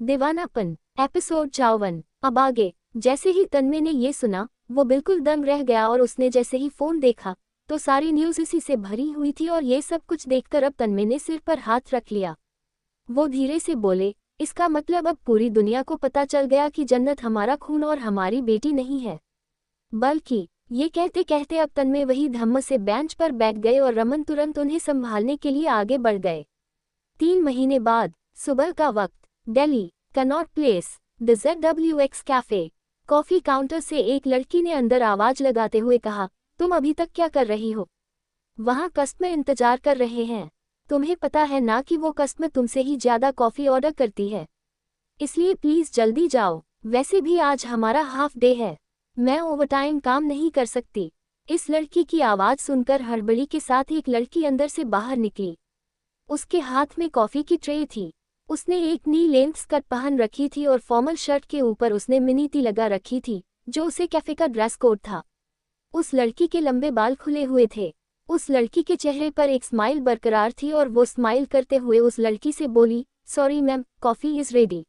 दीवानापन episode 54। अब आगे। जैसे ही तन्मय ने ये सुना, वो बिल्कुल दंग रह गया और उसने जैसे ही फोन देखा तो सारी न्यूज़ इसी से भरी हुई थी और ये सब कुछ देखकर अब तन्मय ने सिर पर हाथ रख लिया। वो धीरे से बोले, इसका मतलब अब पूरी दुनिया को पता चल गया कि जन्नत हमारा खून और हमारी बेटी नहीं है। बल्कि ये कहते कहते अब तन्मय वही धम्म से बेंच पर बैठ गए और रमन तुरंत उन्हें संभालने के लिए आगे बढ़ गए। 3 महीने बाद सुबह का वक्त, Delhi, Connaught place, the ZWX cafe. Coffee counter से एक लड़की ने अंदर आवाज लगाते हुए कहा, तुम अभी तक क्या कर रही हो? वहाँ कस्टमर इंतजार कर रहे हैं। तुम्हें पता है ना कि वो कस्टमर तुमसे ही ज्यादा कॉफी ऑर्डर करती है, इसलिए प्लीज जल्दी जाओ। वैसे भी आज हमारा हाफ डे है, मैं ओवरटाइम काम नहीं कर सकती। इस लड़की की आवाज सुनकर हड़बड़ी के साथ एक लड़की अंदर से बाहर निकली। उसके हाथ में कॉफी की ट्रे थी। उसने एक नी लेंथ स्कर्ट पहन रखी थी और फॉर्मल शर्ट के ऊपर उसने मिनी टी लगा रखी थी, जो उसे कैफे का ड्रेस कोड था। उस लड़की के लंबे बाल खुले हुए थे। उस लड़की के चेहरे पर एक स्माइल बरकरार थी और वो स्माइल करते हुए उस लड़की से बोली, sorry ma'am, coffee is ready.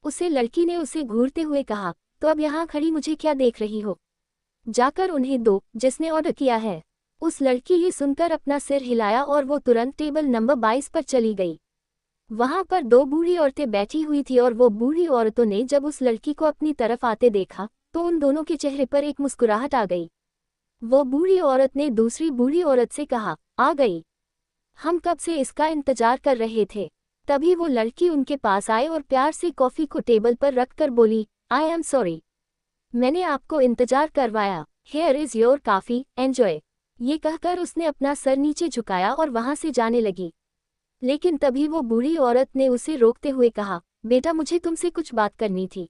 उसे लड़की ने उसे घूरते हुए कहा, तो अब यहाँ खड़ी मुझे क्या देख रही हो? जाकर उन्हें दो जिसने ऑर्डर किया है। उस लड़की ये सुनकर अपना सिर हिलाया और वो तुरंत टेबल नंबर 22 पर चली गई। वहां पर 2 बूढ़ी औरतें बैठी हुई थी और वो बूढ़ी औरतों ने जब उस लड़की को अपनी तरफ आते देखा तो उन दोनों के चेहरे पर एक मुस्कुराहट आ गई। वो बूढ़ी औरत ने दूसरी बूढ़ी औरत से कहा, आ गई, हम कब से इसका इंतजार कर रहे थे। तभी वो लड़की उनके पास आए और प्यार से कॉफी को टेबल पर रखकर बोली, आई एम सॉरी, मैंने आपको इंतजार करवाया। Here is your coffee, enjoy. ये कहकर उसने अपना सर नीचे झुकाया और वहां से जाने लगी। लेकिन तभी वो बूढ़ी औरत ने उसे रोकते हुए कहा, बेटा मुझे तुमसे कुछ बात करनी थी।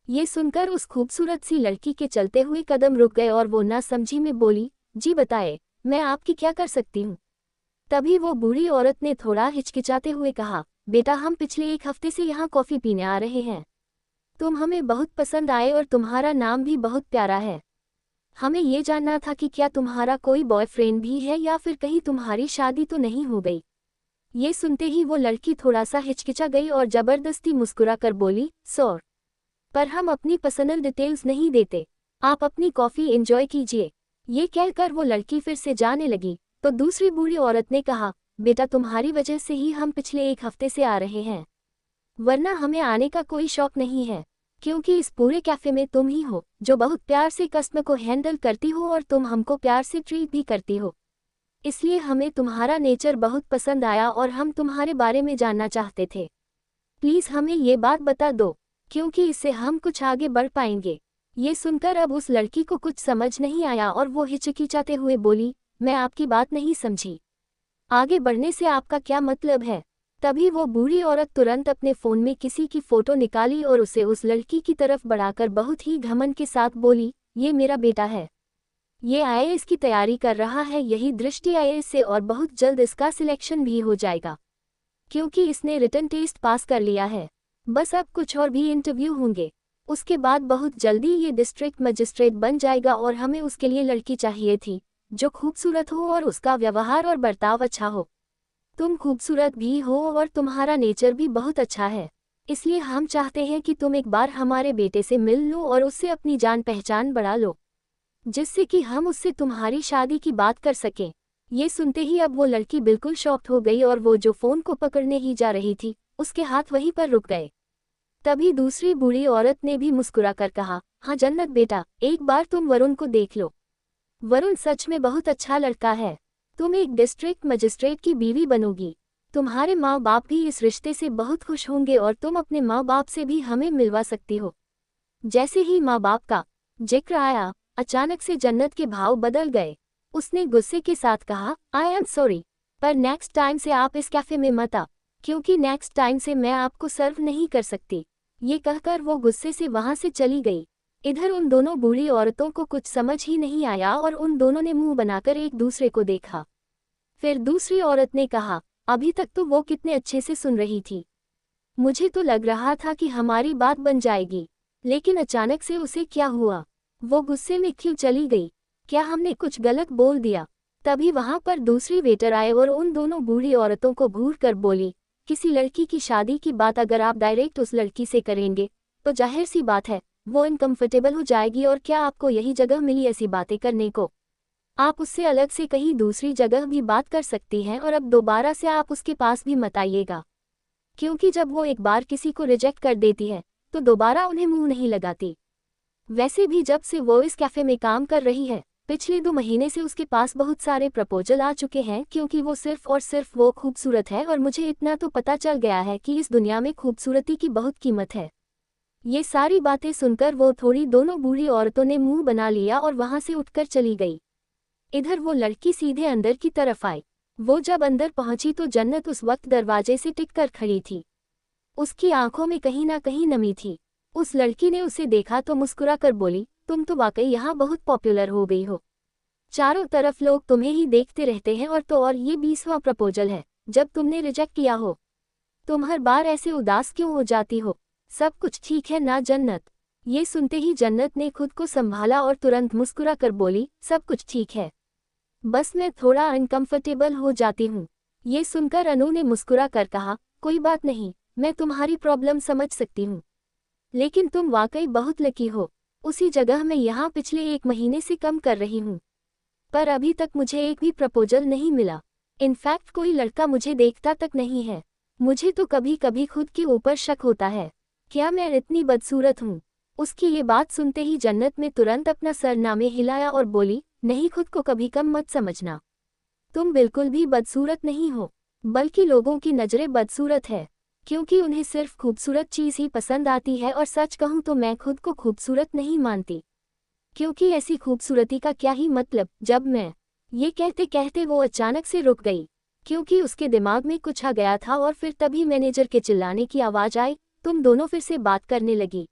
ये सुनकर उस खूबसूरत सी लड़की के चलते हुए कदम रुक गए और वो ना समझी में बोली, जी बताए, मैं आपकी क्या कर सकती हूँ? तभी वो बूढ़ी औरत ने थोड़ा हिचकिचाते हुए कहा, बेटा हम पिछले 1 हफ्ते से यहाँ कॉफ़ी पीने आ रहे हैं। तुम हमें बहुत पसंद आए और तुम्हारा नाम भी बहुत प्यारा है। हमें ये जानना था कि क्या तुम्हारा कोई बॉयफ्रेंड भी है या फिर कहीं तुम्हारी शादी तो नहीं हो गई। ये सुनते ही वो लड़की थोड़ा सा हिचकिचा गई और जबरदस्ती मुस्कुरा कर बोली, सॉर, पर हम अपनी पर्सनल डिटेल्स नहीं देते, आप अपनी कॉफ़ी एंजॉय कीजिए। ये कहकर वो लड़की फिर से जाने लगी तो दूसरी बूढ़ी औरत ने कहा, बेटा तुम्हारी वजह से ही हम पिछले 1 हफ्ते से आ रहे हैं, वरना हमें आने का कोई शौक नहीं है, क्योंकि इस पूरे कैफे में तुम ही हो जो बहुत प्यार से कस्टमर को हैंडल करती हो और तुम हमको प्यार से ट्रीट भी करती हो। इसलिए हमें तुम्हारा नेचर बहुत पसंद आया और हम तुम्हारे बारे में जानना चाहते थे। प्लीज़ हमें ये बात बता दो, क्योंकि इससे हम कुछ आगे बढ़ पाएंगे। ये सुनकर अब उस लड़की को कुछ समझ नहीं आया और वो हिचकिचाते हुए बोली, मैं आपकी बात नहीं समझी, आगे बढ़ने से आपका क्या मतलब है? तभी वो बूढ़ी औरत तुरंत अपने फ़ोन में किसी की फ़ोटो निकाली और उसे उस लड़की की तरफ बढ़ाकर बहुत ही घमंड के साथ बोली, ये मेरा बेटा है, ये IAS की तैयारी कर रहा है, यही दृष्टि IAS से, और बहुत जल्द इसका सिलेक्शन भी हो जाएगा, क्योंकि इसने रिटन टेस्ट पास कर लिया है। बस अब कुछ और भी इंटरव्यू होंगे, उसके बाद बहुत जल्दी ये डिस्ट्रिक्ट मजिस्ट्रेट बन जाएगा और हमें उसके लिए लड़की चाहिए थी जो खूबसूरत हो और उसका व्यवहार और बर्ताव अच्छा हो। तुम खूबसूरत भी हो और तुम्हारा नेचर भी बहुत अच्छा है, इसलिए हम चाहते हैं कि तुम एक बार हमारे बेटे से मिल लो और उससे अपनी जान पहचान बढ़ा लो, जिससे कि हम उससे तुम्हारी शादी की बात कर सकें। ये सुनते ही अब वो लड़की बिल्कुल शॉक्ड हो गई और वो जो फ़ोन को पकड़ने ही जा रही थी उसके हाथ वहीं पर रुक गए। तभी दूसरी बूढ़ी औरत ने भी मुस्कुराकर कहा, हाँ जन्नत बेटा, एक बार तुम वरुण को देख लो, वरुण सच में बहुत अच्छा लड़का है, तुम एक डिस्ट्रिक्ट मजिस्ट्रेट की बीवी बनोगी, तुम्हारे माँ बाप भी इस रिश्ते से बहुत खुश होंगे और तुम अपने माँ बाप से भी हमें मिलवा सकती हो। जैसे ही माँ बाप का जिक्र आया, अचानक से जन्नत के भाव बदल गए। उसने गुस्से के साथ कहा, आई एम सॉरी, पर नेक्स्ट टाइम से आप इस कैफे में मत आ, क्योंकि नेक्स्ट टाइम से मैं आपको सर्व नहीं कर सकती। ये कहकर वो गुस्से से वहां से चली गई। इधर उन दोनों बूढ़ी औरतों को कुछ समझ ही नहीं आया और उन दोनों ने मुंह बनाकर एक दूसरे को देखा। फिर दूसरी औरत ने कहा, अभी तक तो वो कितने अच्छे से सुन रही थी, मुझे तो लग रहा था कि हमारी बात बन जाएगी, लेकिन अचानक से उसे क्या हुआ? वो गुस्से में क्यों चली गई? क्या हमने कुछ गलत बोल दिया? तभी वहां पर दूसरी वेटर आए और उन दोनों बूढ़ी औरतों को घूर कर बोली, किसी लड़की की शादी की बात अगर आप डायरेक्ट उस लड़की से करेंगे तो जाहिर सी बात है वो अनकंफर्टेबल हो जाएगी, और क्या आपको यही जगह मिली ऐसी बातें करने को? आप उससे अलग से कहीं दूसरी जगह भी बात कर सकती हैं, और अब दोबारा से आप उसके पास भी मत आइएगा, क्योंकि जब वो एक बार किसी को रिजेक्ट कर देती है तो दोबारा उन्हें मुंह नहीं लगाती। वैसे भी जब से वो इस कैफ़े में काम कर रही है, पिछले 2 महीने से उसके पास बहुत सारे प्रपोजल आ चुके हैं, क्योंकि वो सिर्फ और सिर्फ वो खूबसूरत है, और मुझे इतना तो पता चल गया है कि इस दुनिया में खूबसूरती की बहुत कीमत है। ये सारी बातें सुनकर वो थोड़ी दोनों बूढ़ी औरतों ने मुंह बना लिया और वहां से उठकर चली गई। इधर वो लड़की सीधे अंदर की तरफ आई। वो जब अंदर पहुंची तो जन्नत उस वक्त दरवाजे से टिककर खड़ी थी। उसकी आंखों में कहीं ना कहीं नमी थी। उस लड़की ने उसे देखा तो मुस्कुरा कर बोली, तुम तो वाकई यहाँ बहुत पॉपुलर हो गई हो। चारों तरफ लोग तुम्हें ही देखते रहते हैं, और तो और ये 20वां प्रपोजल है जब तुमने रिजेक्ट किया हो। तुम हर बार ऐसे उदास क्यों हो जाती हो? सब कुछ ठीक है ना जन्नत? ये सुनते ही जन्नत ने खुद को संभाला और तुरंत मुस्कुरा कर बोली, सब कुछ ठीक है, बस मैं थोड़ा अनकंफर्टेबल हो जाती हूँ। ये सुनकर अनु ने मुस्कुरा कर कहा, कोई बात नहीं, मैं तुम्हारी प्रॉब्लम समझ सकती हूँ, लेकिन तुम वाकई बहुत लकी हो। उसी जगह मैं यहाँ पिछले 1 महीने से कम कर रही हूँ, पर अभी तक मुझे एक भी प्रपोजल नहीं मिला। इनफैक्ट कोई लड़का मुझे देखता तक नहीं है। मुझे तो कभी कभी खुद के ऊपर शक होता है, क्या मैं इतनी बदसूरत हूँ? उसकी ये बात सुनते ही जन्नत ने तुरंत अपना सरनामे हिलाया और बोली, नहीं, खुद को कभी कम मत समझना। तुम बिल्कुल भी बदसूरत नहीं हो, बल्कि लोगों की नज़रें बदसूरत है, क्योंकि उन्हें सिर्फ खूबसूरत चीज़ ही पसंद आती है। और सच कहूँ तो मैं खुद को खूबसूरत नहीं मानती, क्योंकि ऐसी खूबसूरती का क्या ही मतलब। जब मैं ये कहते कहते वो अचानक से रुक गई, क्योंकि उसके दिमाग में कुछ आ गया था, और फिर तभी मैनेजर के चिल्लाने की आवाज़ आई, तुम दोनों फिर से बात करने लगी।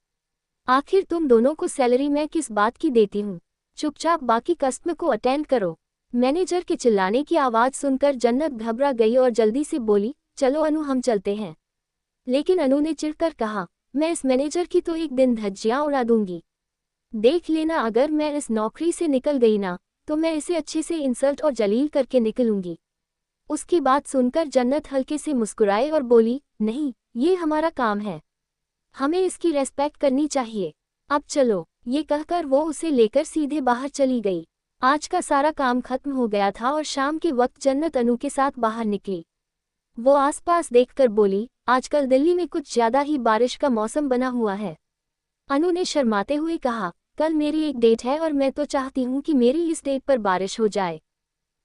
आखिर तुम दोनों को सैलरी मैं किस बात की देती हूँ? चुपचाप बाकी कस्टमर को अटेंड करो। मैनेजर के चिल्लाने की आवाज़ सुनकर जन्नत घबरा गई और जल्दी से बोली, चलो अनु, हम चलते हैं। लेकिन अनु ने चिढ़कर कहा, मैं इस मैनेजर की तो एक दिन धज्जियां उड़ा दूंगी। देख लेना, अगर मैं इस नौकरी से निकल गई ना तो मैं इसे अच्छे से इंसल्ट और जलील करके निकलूंगी। उसकी बात सुनकर जन्नत हल्के से मुस्कुराए और बोली, नहीं, ये हमारा काम है, हमें इसकी रेस्पेक्ट करनी चाहिए। अब चलो। ये कहकर वो उसे लेकर सीधे बाहर चली गई। आज का सारा काम खत्म हो गया था और शाम के वक्त जन्नत अनु के साथ बाहर निकली। वो आसपास देखकर बोली, आजकल दिल्ली में कुछ ज्यादा ही बारिश का मौसम बना हुआ है। अनु ने शर्माते हुए कहा, कल मेरी एक डेट है और मैं तो चाहती हूँ कि मेरी इस डेट पर बारिश हो जाए,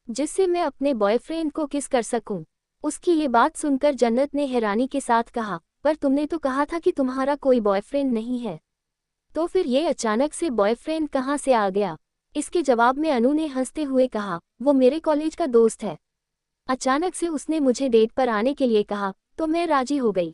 जिससे मैं अपने बॉयफ्रेंड को किस कर सकूं। उसकी ये बात सुनकर जन्नत ने हैरानी के साथ कहा, पर तुमने तो कहा था कि तुम्हारा कोई बॉयफ्रेंड नहीं है, तो फिर ये अचानक से बॉयफ्रेंड कहाँ से आ गया? इसके जवाब में अनु ने हंसते हुए कहा, वो मेरे कॉलेज का दोस्त है। अचानक से उसने मुझे डेट पर आने के लिए कहा तो मैं राजी हो गई।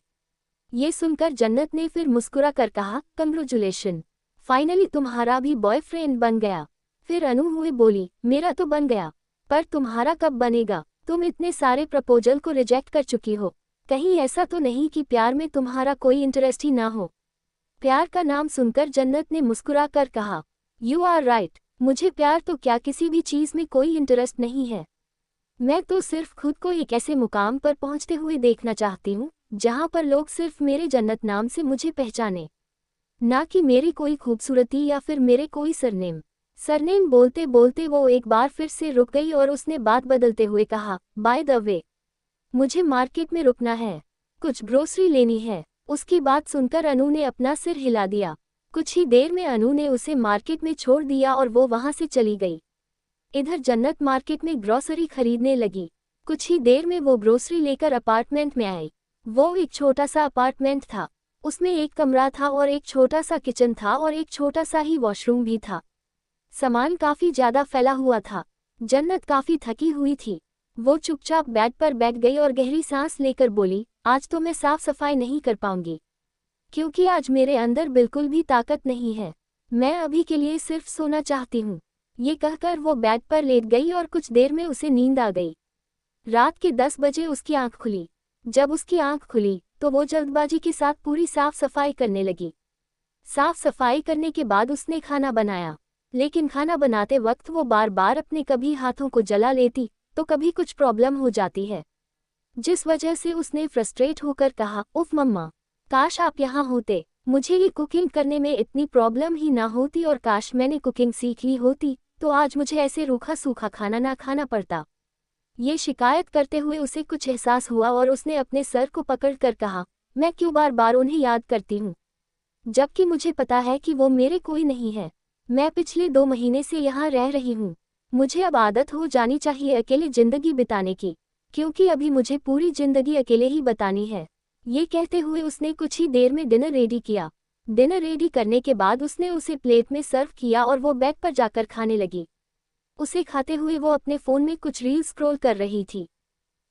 ये सुनकर जन्नत ने फिर मुस्कुरा कर कहा, कंग्रेचुलेशन, फाइनली तुम्हारा भी बॉयफ्रेंड बन गया। फिर अनु हुए बोली, मेरा तो बन गया, पर तुम्हारा कब बनेगा? तुम इतने सारे प्रपोजल को रिजेक्ट कर चुकी हो, कहीं ऐसा तो नहीं कि प्यार में तुम्हारा कोई इंटरेस्ट ही ना हो? प्यार का नाम सुनकर जन्नत ने मुस्कुरा कर कहा, यू आर राइट, मुझे प्यार तो क्या किसी भी चीज़ में कोई इंटरेस्ट नहीं है। मैं तो सिर्फ खुद को एक ऐसे मुकाम पर पहुंचते हुए देखना चाहती हूँ जहां पर लोग सिर्फ मेरे जन्नत नाम से मुझे पहचाने, ना कि मेरी कोई खूबसूरती या फिर मेरे कोई सरनेम। सरनेम बोलते बोलते वो एक बार फिर से रुक गई और उसने बात बदलते हुए कहा, बाय द वे, मुझे मार्केट में रुकना है, कुछ ग्रोसरी लेनी है। उसकी बात सुनकर अनु ने अपना सिर हिला दिया। कुछ ही देर में अनु ने उसे मार्केट में छोड़ दिया और वो वहां से चली गई। इधर जन्नत मार्केट में ग्रोसरी खरीदने लगी। कुछ ही देर में वो ग्रोसरी लेकर अपार्टमेंट में आई। वो एक छोटा सा अपार्टमेंट था, उसमें एक कमरा था और एक छोटा सा किचन था और एक छोटा सा ही वॉशरूम भी था। सामान काफी ज्यादा फैला हुआ था। जन्नत काफी थकी हुई थी। वो चुपचाप बेड पर बैठ गई और गहरी सांस लेकर बोली, आज तो मैं साफ सफाई नहीं कर पाऊंगी, क्योंकि आज मेरे अंदर बिल्कुल भी ताकत नहीं है। मैं अभी के लिए सिर्फ सोना चाहती हूँ। ये कहकर वो बेड पर लेट गई और कुछ देर में उसे नींद आ गई। रात के 10 बजे उसकी आंख खुली। जब उसकी आंख खुली तो वो जल्दबाजी के साथ पूरी साफ सफाई करने लगी। साफ सफाई करने के बाद उसने खाना बनाया, लेकिन खाना बनाते वक्त वो बार बार अपने कभी हाथों को जला लेती तो कभी कुछ प्रॉब्लम हो जाती है। जिस वजह से उसने फ्रस्ट्रेट होकर कहा, उफ मम्मा, काश आप यहाँ होते, मुझे ये कुकिंग करने में इतनी प्रॉब्लम ही ना होती और काश मैंने कुकिंग सीख ली होती तो आज मुझे ऐसे रूखा सूखा खाना ना खाना पड़ता। ये शिकायत करते हुए उसे कुछ एहसास हुआ और उसने अपने सर को पकड़कर कहा, मैं क्यों बार बार उन्हें याद करती हूँ, जबकि मुझे पता है कि वो मेरे कोई नहीं है। मैं पिछले 2 महीने से यहाँ रह रही हूँ। मुझे अब आदत हो जानी चाहिए अकेले ज़िंदगी बिताने की, क्योंकि अभी मुझे पूरी ज़िंदगी अकेले ही बतानी है। ये कहते हुए उसने कुछ ही देर में डिनर रेडी किया। डिनर रेडी करने के बाद उसने उसे प्लेट में सर्व किया और वो बेड पर जाकर खाने लगी। उसे खाते हुए वो अपने फ़ोन में कुछ रील स्क्रॉल कर रही थी।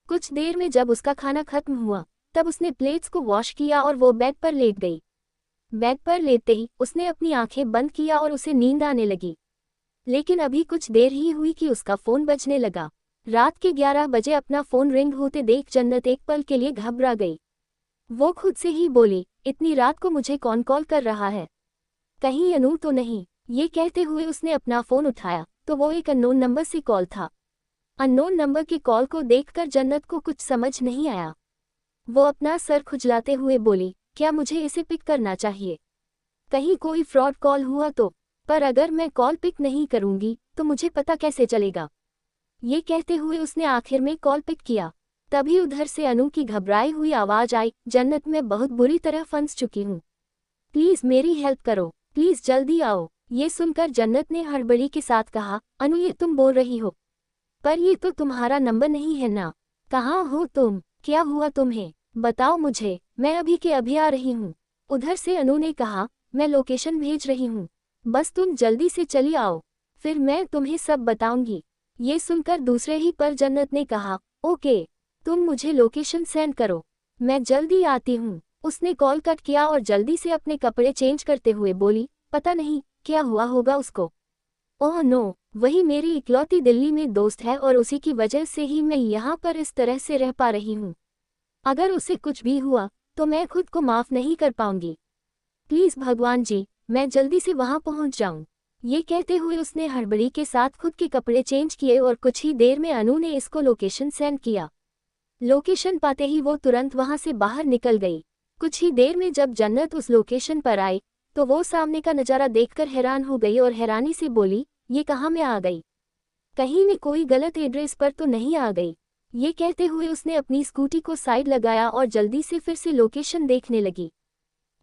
कुछ देर में जब उसका खाना खत्म हुआ तब उसने प्लेट्स को वॉश किया और वो बेड पर लेट गई। बेड पर लेटते ही उसने अपनी आंखें बंद किया और उसे नींद आने लगी। लेकिन अभी कुछ देर ही हुई कि उसका फ़ोन बजने लगा। रात के 11 बजे अपना फ़ोन रिंग होते देख जन्नत एक पल के लिए घबरा गई। वो खुद से ही बोली, इतनी रात को मुझे कौन कॉल कर रहा है, कहीं अनु तो नहीं। ये कहते हुए उसने अपना फ़ोन उठाया तो वो एक अननोन नंबर से कॉल था। अननोन नंबर की कॉल को देखकर जन्नत को कुछ समझ नहीं आया। वो अपना सर खुजलाते हुए बोली, क्या मुझे इसे पिक करना चाहिए, कहीं कोई फ्रॉड कॉल हुआ तो, पर अगर मैं कॉल पिक नहीं करूंगी तो मुझे पता कैसे चलेगा। ये कहते हुए उसने आखिर में कॉल पिक किया। तभी उधर से अनु की घबराई हुई आवाज़ आई, जन्नत मैं बहुत बुरी तरह फंस चुकी हूँ, प्लीज़ मेरी हेल्प करो, प्लीज़ जल्दी आओ। ये सुनकर जन्नत ने हड़बड़ी के साथ कहा, अनु ये तुम बोल रही हो, पर ये तो तुम्हारा नंबर नहीं है ना, कहाँ हो तुम, क्या हुआ तुम्हें, बताओ मुझे, मैं अभी के अभी आ रही हूँ। उधर से अनु ने कहा, मैं लोकेशन भेज रही हूँ, बस तुम जल्दी से चली आओ, फिर मैं तुम्हें सब बताऊंगी। ये सुनकर दूसरे ही पर जन्नत ने कहा, ओके, तुम मुझे लोकेशन सेंड करो, मैं जल्दी आती हूँ। उसने कॉल कट किया और जल्दी से अपने कपड़े चेंज करते हुए बोली, पता नहीं क्या हुआ होगा उसको। ओह नो, वही मेरी इकलौती दिल्ली में दोस्त है और उसी की वजह से ही मैं यहाँ पर इस तरह से रह पा रही हूँ। अगर उसे कुछ भी हुआ तो मैं खुद को माफ़ नहीं कर पाऊंगी। प्लीज़ भगवान जी, मैं जल्दी से वहाँ पहुँच जाऊँ। ये कहते हुए उसने हड़बड़ी के साथ खुद के कपड़े चेंज किए और कुछ ही देर में अनु ने इसको लोकेशन सेंड किया। लोकेशन पाते ही वो तुरंत वहाँ से बाहर निकल गई। कुछ ही देर में जब जन्नत उस लोकेशन पर आई तो वो सामने का नज़ारा देखकर हैरान हो गई और हैरानी से बोली, ये कहाँ मैं आ गई, कहीं मैं कोई गलत एड्रेस पर तो नहीं आ गई। ये कहते हुए उसने अपनी स्कूटी को साइड लगाया और जल्दी से फिर से लोकेशन देखने लगी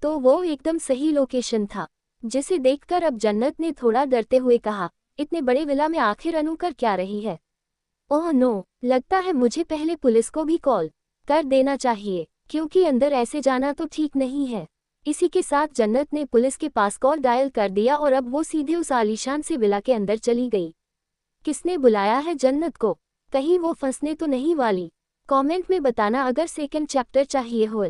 तो वो एकदम सही लोकेशन था, जिसे देखकर अब जन्नत ने थोड़ा डरते हुए कहा, इतने बड़े विला में आखिर अनु कर क्या रही है। ओह नो, लगता है मुझे पहले पुलिस को भी कॉल कर देना चाहिए, क्योंकि अंदर ऐसे जाना तो ठीक नहीं है। इसी के साथ जन्नत ने पुलिस के पास कॉल डायल कर दिया और अब वो सीधे उस आलीशान से विला के अंदर चली गई। किसने बुलाया है जन्नत को, कहीं वो फंसने तो नहीं वाली। कमेंट में बताना अगर सेकंड चैप्टर चाहिए हो।